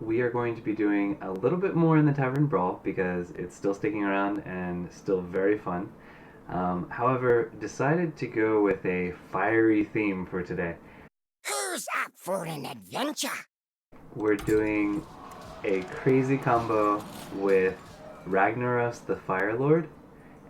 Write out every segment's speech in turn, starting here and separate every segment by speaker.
Speaker 1: we are going to be doing a little bit more in the Tavern Brawl because it's still sticking around and still very fun. However, decided to go with a fiery theme for today.
Speaker 2: Who's up for an adventure?
Speaker 1: We're doing a crazy combo with Ragnaros the Fire Lord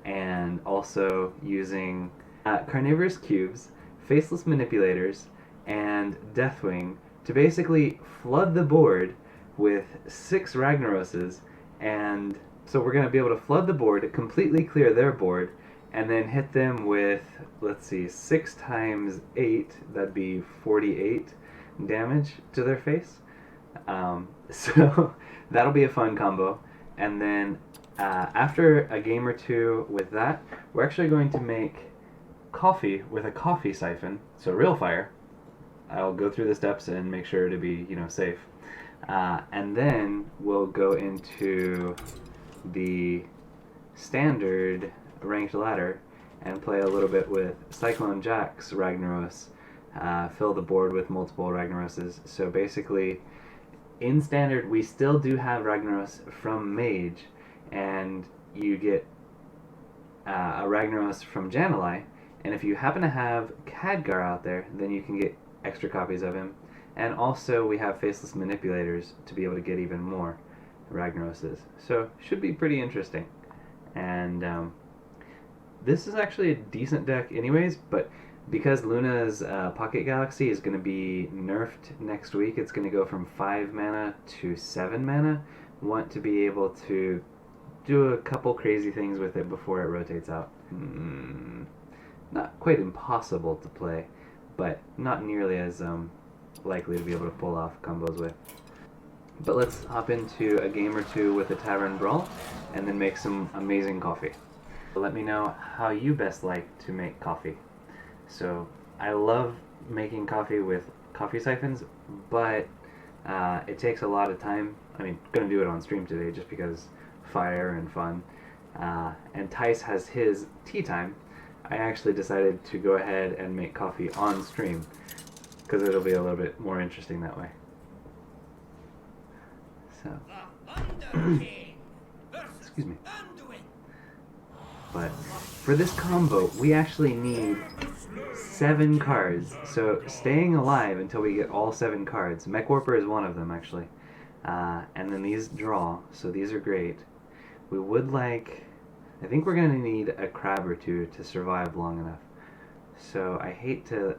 Speaker 1: and also using carnivorous cubes, faceless manipulators, and Deathwing to basically flood the board with 6 Ragnaroses. And so we're going to be able to flood the board, completely clear their board, and then hit them with, let's see, 6 times 8, that'd be 48 damage to their face. So that'll be a fun combo. And then after a game or two with that, we're actually going to make coffee with a coffee siphon, so real fire. I'll go through the steps and make sure to be, safe. And then we'll go into the standard ranked ladder and play a little bit with Cyclone Jack's Ragnaros. Fill the board with multiple Ragnaroses. So basically, in standard, we still do have Ragnaros from Mage, and you get a Ragnaros from Janalai. And if you happen to have Khadgar out there, then you can get extra copies of him. And also we have Faceless Manipulators to be able to get even more Ragnaroses. So should be pretty interesting. And this is actually a decent deck anyways, but because Luna's Pocket Galaxy is going to be nerfed next week, it's going to go from 5 mana to 7 mana. Want to be able to do a couple crazy things with it before it rotates out. Not quite impossible to play, but not nearly as likely to be able to pull off combos with. But let's hop into a game or two with the Tavern Brawl, and then make some amazing coffee. Let me know how you best like to make coffee. So, I love making coffee with coffee siphons, but it takes a lot of time. I mean, gonna do it on stream today just because fire and fun. And Tice has his tea time. I actually decided to go ahead and make coffee on stream because it'll be a little bit more interesting that way. So, excuse me. But for this combo, we actually need 7 cards. So staying alive until we get all 7 cards. Mech Warper is one of them actually. And then these draw, so these are great. We would like, I think we're going to need a crab or two to survive long enough. So I hate to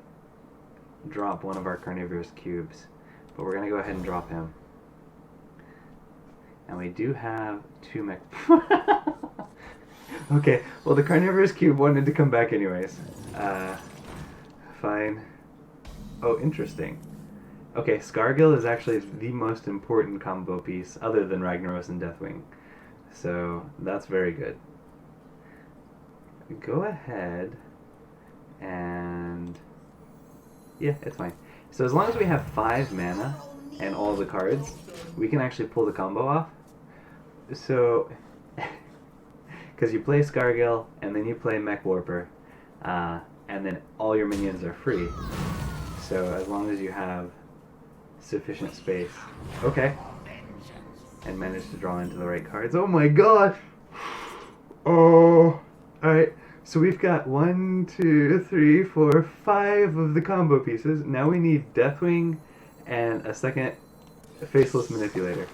Speaker 1: drop one of our carnivorous cubes, but we're going to go ahead and drop him. And we do have 2 mech... Okay, well the carnivorous cube wanted to come back anyways. Fine. Oh, interesting. Okay, Scargill is actually the most important combo piece, other than Ragnaros and Deathwing. So, that's very good. Go ahead and... yeah, it's fine. So as long as we have 5 mana and all the cards, we can actually pull the combo off. So, because you play Scargill, and then you play Mech Warper, and then all your minions are free. So as long as you have sufficient space. Okay. And manage to draw into the right cards. Oh my gosh! Oh! Alright, so we've got 1, 2, 3, 4, 5 of the combo pieces. Now we need Deathwing and a second Faceless Manipulator.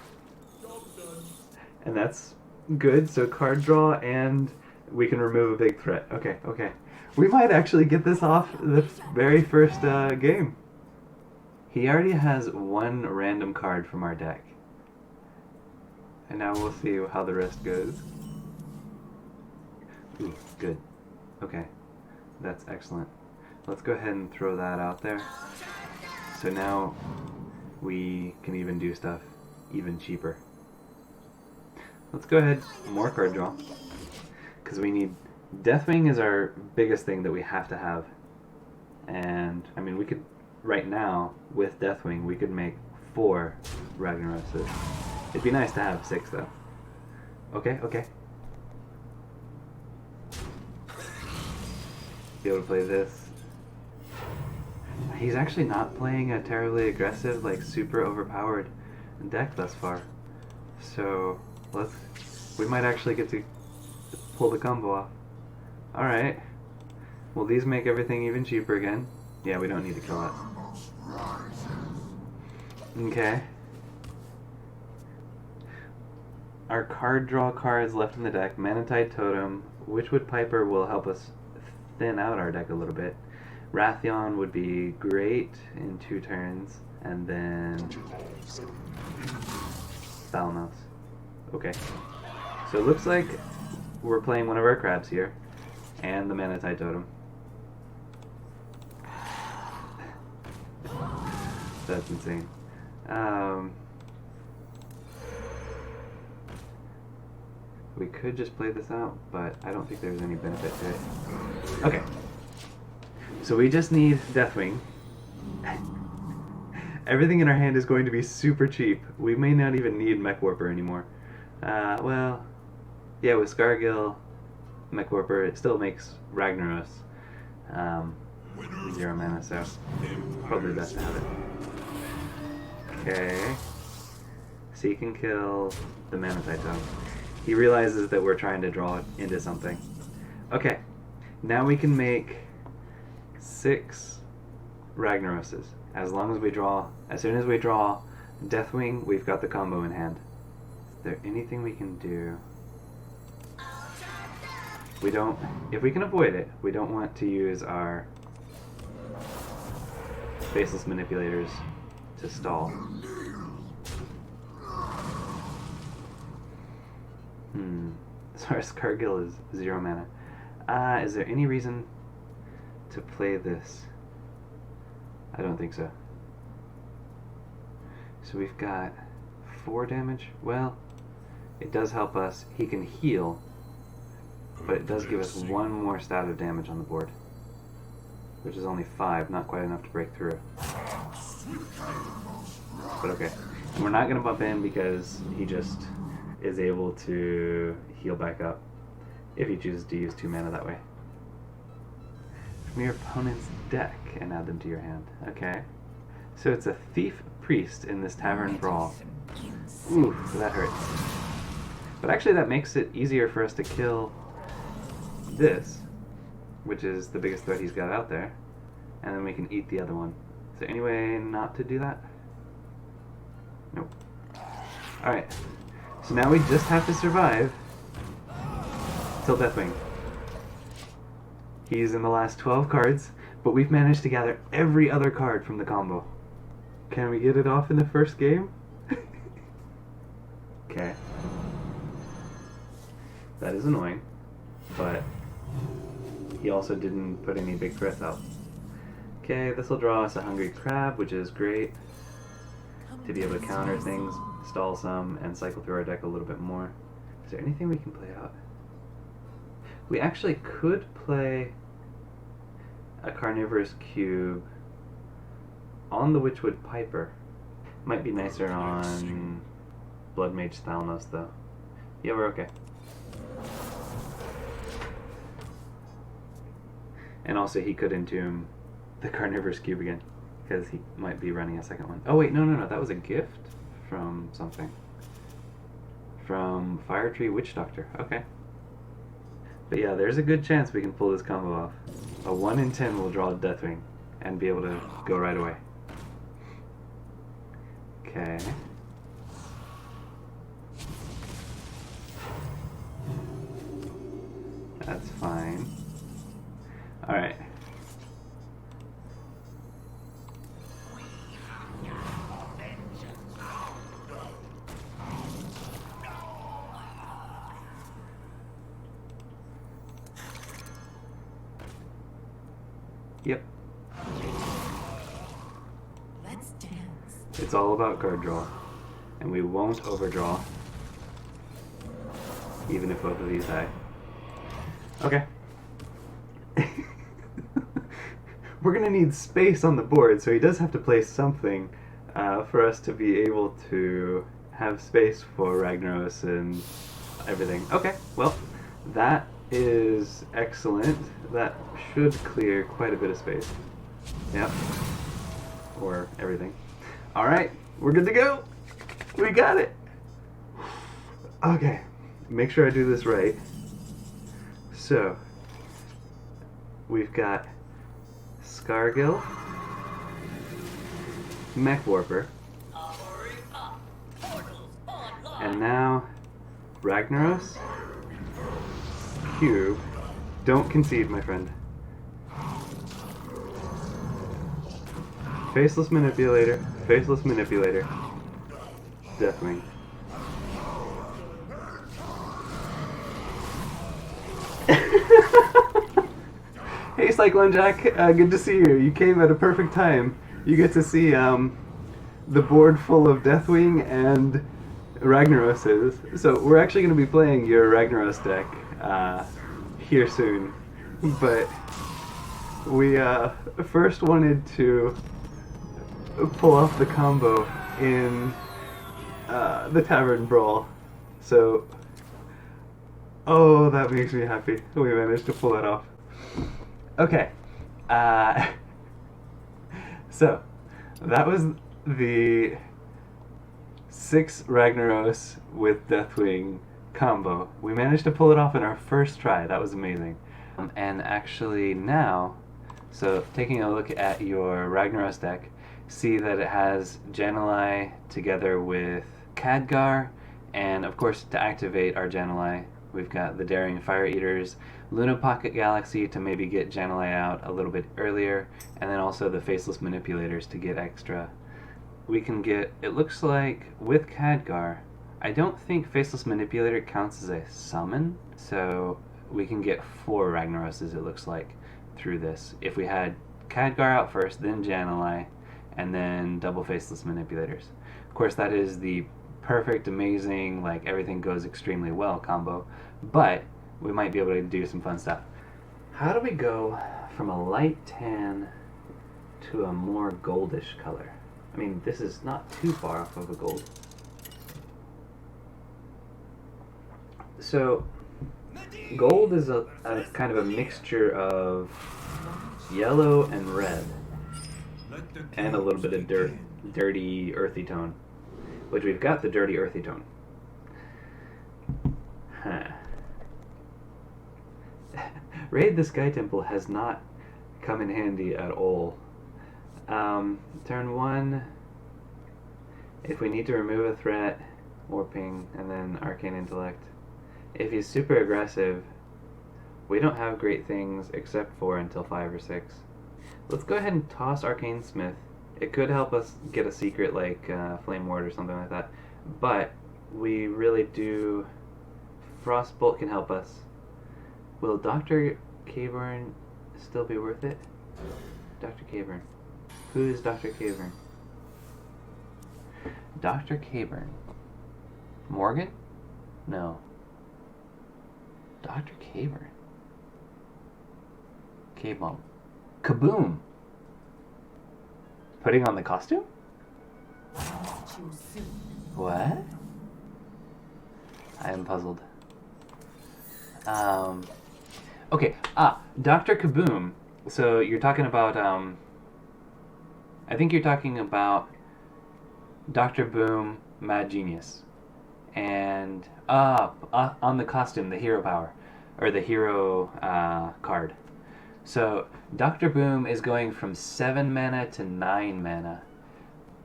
Speaker 1: And that's good, so card draw and we can remove a big threat. Okay, okay. We might actually get this off the very first game. He already has 1 random card from our deck. And now we'll see how the rest goes. Ooh, good. Okay. That's excellent. Let's go ahead and throw that out there. So now we can even do stuff even cheaper. Let's go ahead, more card draw. Because we need... Deathwing is our biggest thing that we have to have. And, I mean, we could... right now, with Deathwing, we could make 4 Ragnaroses. It'd be nice to have 6, though. Okay, okay. Be able to play this. He's actually not playing a terribly aggressive, like, super overpowered deck thus far. So we might actually get to pull the combo off. Alright. Will these make everything even cheaper again? Yeah, we don't need to kill that. Okay. Our card draw cards left in the deck. Manatide Totem. Witchwood Piper will help us thin out our deck a little bit. Wrathion would be great in 2 turns. And then Thalnos. Okay. So it looks like we're playing one of our crabs here. And the Manatide Totem. That's insane. We could just play this out, but I don't think there's any benefit to it. Okay. So we just need Deathwing. Everything in our hand is going to be super cheap. We may not even need Mech Warper anymore. Well, yeah, with Scargill, Mech Warper, it still makes Ragnaros 0 mana, so probably best to have it. Okay. So you can kill the Manatide Totem. He realizes that we're trying to draw it into something. Okay. Now we can make 6 Ragnaroses. As soon as we draw Deathwing, we've got the combo in hand. Is there anything we can do? If we can avoid it, we don't want to use our Faceless Manipulators to stall. So our Scargill is 0 mana. Is there any reason to play this? I don't think so. So we've got 4 damage. Well, it does help us. He can heal, but it does give us 1 more stat of damage on the board, which is only 5, not quite enough to break through. But okay. And we're not going to bump in because he just is able to heal back up if he chooses to use 2 mana that way. From your opponent's deck and add them to your hand. Okay. So it's a Thief Priest in this Tavern Brawl. Ooh, that hurts. But actually that makes it easier for us to kill this, which is the biggest threat he's got out there. And then we can eat the other one. Is there any way not to do that? Nope. Alright. So now we just have to survive till Deathwing. He's in the last 12 cards, but we've managed to gather every other card from the combo. Can we get it off in the first game? Okay. That is annoying, but he also didn't put any big threats out. Okay, this will draw us a Hungry Crab, which is great to be able to counter things, stall some, and cycle through our deck a little bit more. Is there anything we can play out? We actually could play a Carnivorous Cube on the Witchwood Piper. Might be nicer on Blood Mage Thalnos, though. Yeah, we're okay. And also he could entomb the Carnivorous Cube again, because he might be running a second one. Oh wait, no, that was a gift from something. From Fire Tree Witch Doctor. Okay. But yeah, there's a good chance we can pull this combo off. A 1 in 10 will draw a Deathwing and be able to go right away. Okay. That's fine. Alright. Yep.
Speaker 3: Let's dance.
Speaker 1: It's all about card draw. And we won't overdraw. Even if both of these die. Okay. We're gonna need space on the board, so he does have to play something for us to be able to have space for Ragnaros and everything. Okay, well, that is excellent. That should clear quite a bit of space. Yep. Or everything. Alright, we're good to go! We got it! Okay, make sure I do this right. So, we've got Scargill, Mech Warper, and now Ragnaros, Cube. Don't concede, my friend. Faceless Manipulator, Faceless Manipulator, Deathwing. Hey Cyclone Jack, good to see you. You came at a perfect time. You get to see the board full of Deathwing and Ragnaroses. So we're actually going to be playing your Ragnaros deck here soon. But we first wanted to pull off the combo in the Tavern Brawl. So, oh, that makes me happy. We managed to pull that off. Okay. So, that was the 6 Ragnaros with Deathwing combo. We managed to pull it off in our first try. That was amazing. And actually now, so taking a look at your Ragnaros deck, see that it has Jan'alai together with Khadgar, and of course to activate our Jan'alai, we've got the Daring Fire Eaters, Luna Pocket Galaxy to maybe get Jan'alai out a little bit earlier, and then also the Faceless Manipulators to get extra. We can get, it looks like with Khadgar, I don't think Faceless Manipulator counts as a summon, so we can get 4 Ragnaroses, it looks like, through this. If we had Khadgar out first, then Jan'alai, and then double Faceless Manipulators. Of course, that is the perfect, amazing, like everything goes extremely well combo, but we might be able to do some fun stuff. How do we go from a light tan to a more goldish color? I mean, this is not too far off of a gold. So, gold is a kind of a mixture of yellow and red, and a little bit of dirty, earthy tone, which we've got the dirty, earthy tone. Huh. Raid the Sky Temple has not come in handy at all. Turn 1, if we need to remove a threat, Warping, and then Arcane Intellect. If he's super aggressive, we don't have great things except for until 5 or 6. Let's go ahead and toss Arcane Smith. It could help us get a secret like Flame Ward or something like that, but we really do... Frostbolt can help us. Will Dr. Caburn still be worth it? Dr. Caburn. Who is Dr. Caburn? Dr. Caburn. Morgan? No. Dr. Caburn. Cave Mom. Kaboom! Putting on the costume? What? I am puzzled. Okay, Dr. Kaboom. So you're talking about, I think you're talking about Dr. Boom, Mad Genius. And, on the costume, the hero power, or the hero, card. So, Dr. Boom is going from 7 mana to 9 mana.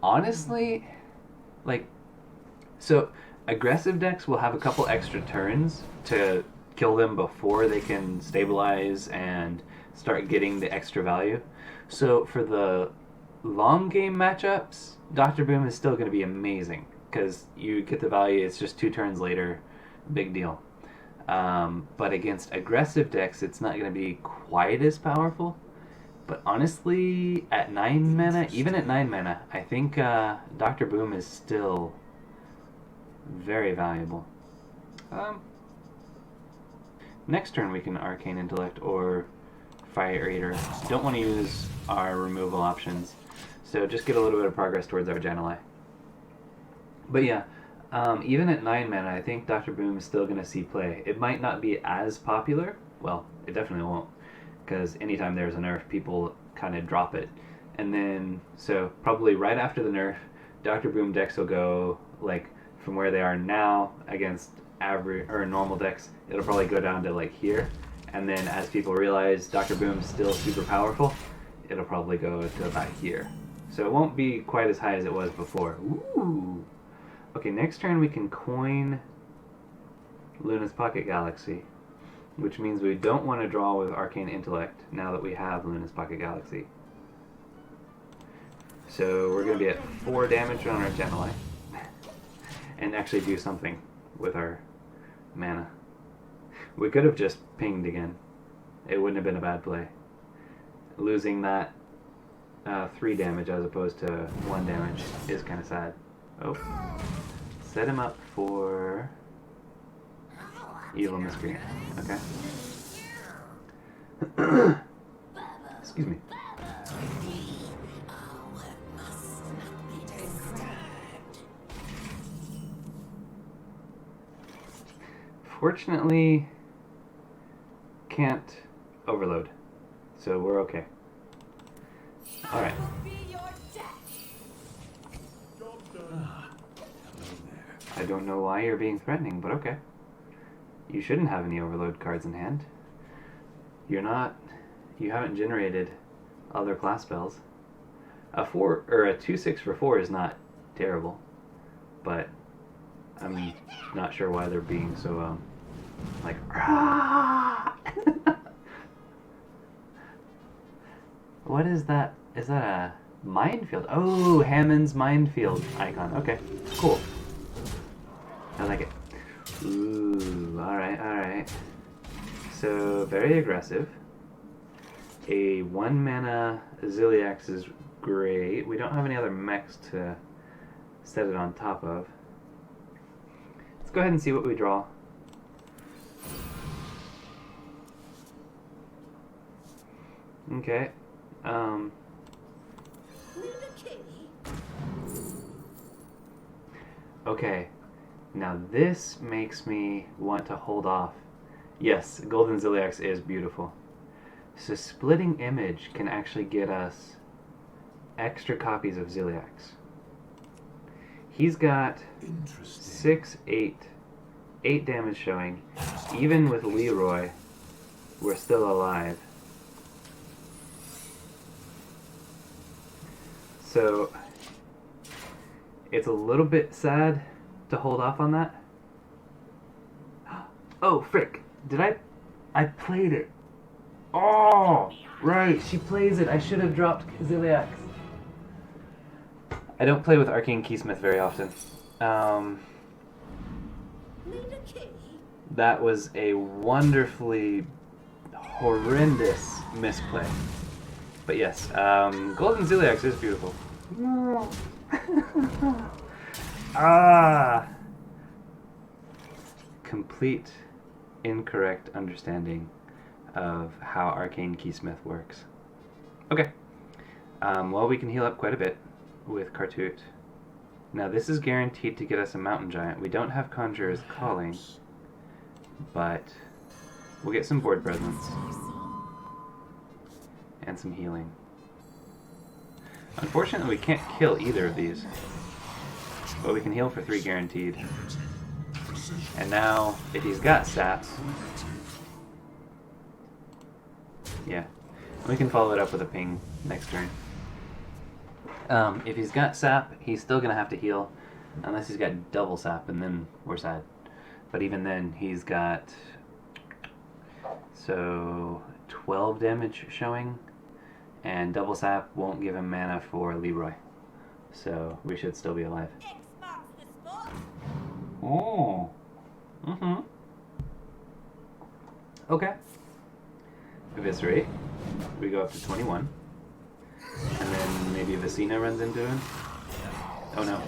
Speaker 1: Honestly, like, so, aggressive decks will have a couple extra turns to kill them before they can stabilize and start getting the extra value. So, for the long game matchups, Dr. Boom is still going to be amazing, because you get the value, it's just 2 turns later, big deal. But against aggressive decks, it's not going to be quite as powerful. But honestly, at 9 mana, even at 9 mana, I think Dr. Boom is still very valuable. Next turn we can Arcane Intellect or Fire Eater. Don't want to use our removal options, so just get a little bit of progress towards our Jan'alai. But yeah, even at 9 mana, I think Dr. Boom is still going to see play. It might not be as popular. Well, it definitely won't, because anytime there's a nerf, people kind of drop it. And then, so probably right after the nerf, Dr. Boom decks will go like from where they are now against average or normal decks, it'll probably go down to like here, and then as people realize Dr. Boom's still super powerful, it'll probably go to about here. So it won't be quite as high as it was before. Ooh. Okay, next turn we can coin Luna's Pocket Galaxy, which means we don't want to draw with Arcane Intellect now that we have Luna's Pocket Galaxy. So we're going to be at 4 damage on our Gemini and actually do something with our mana. We could have just pinged again. It wouldn't have been a bad play. Losing that 3 damage as opposed to 1 damage is kind of sad. Oh. Set him up for Evil Miscreant. Okay. Excuse me. Fortunately, can't overload, so we're okay. Alright. I don't know why you're being threatening, but okay. You shouldn't have any overload cards in hand. You haven't generated other class spells. A 2/6 for 4 is not terrible, but I'm not sure why they're being so like What is that? Is that a minefield? Oh, Hammond's minefield icon. Okay, cool. I like it. Ooh, alright. So, very aggressive. A 1 mana Ziliax is great. We don't have any other mechs to set it on top of. Let's go ahead and see what we draw. Okay. Okay. Now this makes me want to hold off. Yes, Golden Ziliax is beautiful. So Splitting Image can actually get us extra copies of Ziliax. He's got 6, 8 damage showing. Even with Leroy, we're still alive. So it's a little bit sad to hold off on that. Oh, frick. I played it. Oh, right. She plays it. I should have dropped Ziliax. I don't play with Arcane Keysmith very often. That was a wonderfully horrendous misplay. But yes, Golden Ziliax is beautiful. Ah! Complete incorrect understanding of how Arcane Keysmith works. Okay. Well, we can heal up quite a bit with Kartut. Now, this is guaranteed to get us a Mountain Giant. We don't have Conjurer's Calling, but we'll get some board presence and some healing. Unfortunately, we can't kill either of these, but we can heal for 3 guaranteed. And now, if he's got sap, yeah, we can follow it up with a ping next turn. If he's got sap, he's still going to have to heal, unless he's got double sap, and then we're sad. But even then, he's got, so, 12 damage showing, and double sap won't give him mana for Leroy. So, we should still be alive. Oh. Mm-hmm. Okay. Eviscerate. We go up to 21. And then maybe Vicina runs into him. Oh no.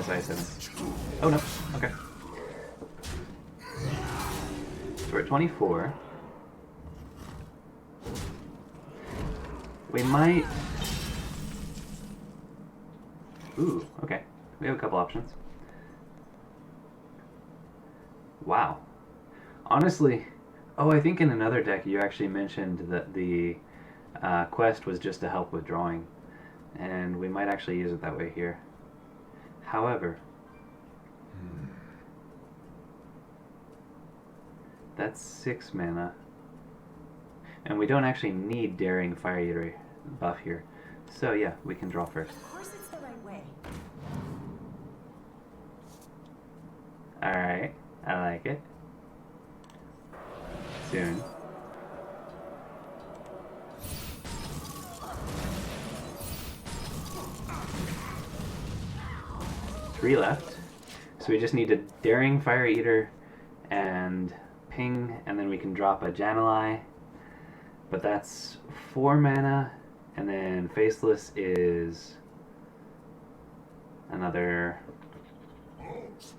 Speaker 1: SI7. Oh no. Okay. So we're at 24. We might... Ooh, okay. We have a couple options. Wow. Honestly, oh, I think in another deck you actually mentioned that the quest was just to help with drawing, and we might actually use it that way here. However, That's 6 mana. And we don't actually need Daring Fire Eater buff here. So yeah, we can draw first.
Speaker 3: Of course it's the right way.
Speaker 1: Alright, I like it. Soon. Three left. So we just need a Daring Fire Eater and ping, and then we can drop a Jan'alai. But that's 4 mana, and then Faceless is another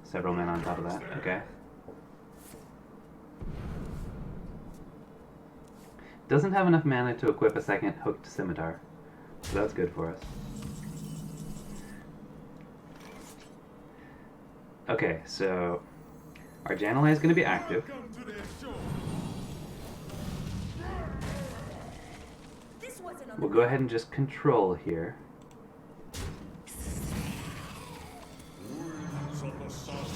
Speaker 1: several mana on top of that. Okay. Doesn't have enough mana to equip a second Hooked Scimitar, so that's good for us. Okay, so our Jan'alai is going to be active. We'll go ahead and just control here.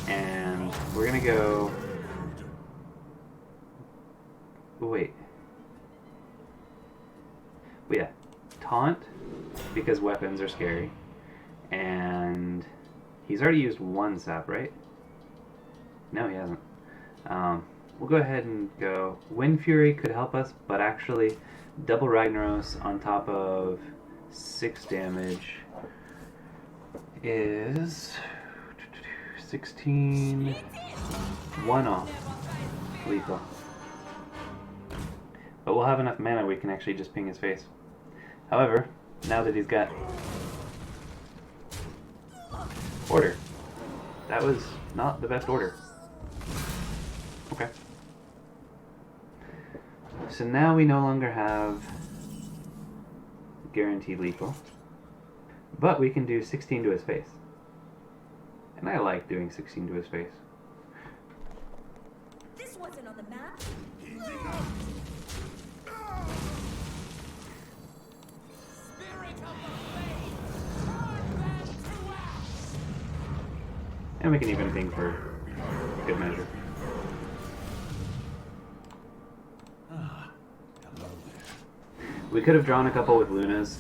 Speaker 1: And we're going to go... Oh, wait. Well, yeah. Taunt, because weapons are scary. And he's already used 1 sap, right? No, he hasn't. We'll go ahead and go... Wind Fury could help us, but actually... Double Ragnaros on top of 6 damage is 16, 1 off lethal. But we'll have enough mana we can actually just ping his face. However, now that he's got order, that was not the best order. Okay. So now we no longer have guaranteed lethal, but we can do 16 to his face. And I like doing 16 to his face.
Speaker 3: This wasn't on the map.
Speaker 1: And we can even ping for good measure. We could have drawn a couple with Lunas.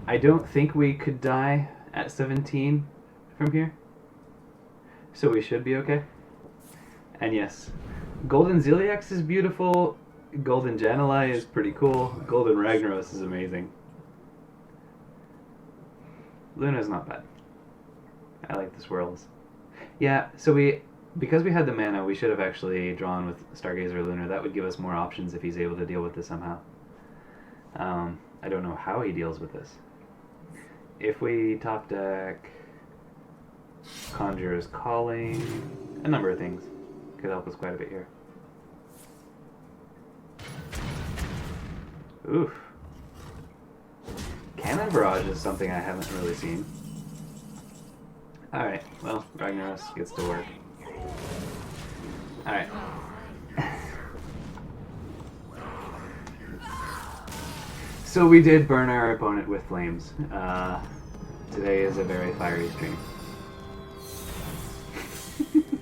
Speaker 1: I don't think we could die at 17 from here. So we should be okay. And yes, Golden Ziliax is beautiful. Golden Jan'alai is pretty cool. Golden Ragnaros is amazing. Luna's not bad. I like the swirls. Yeah, so because we had the mana, we should have actually drawn with Stargazer Lunar. That would give us more options if he's able to deal with this somehow. I don't know how he deals with this. If we top deck Conjurer's Calling, a number of things could help us quite a bit here. Oof. Cannon Barrage is something I haven't really seen. Alright, well, Ragnaros gets to work. Alright. So we did burn our opponent with flames. Today is a very fiery stream.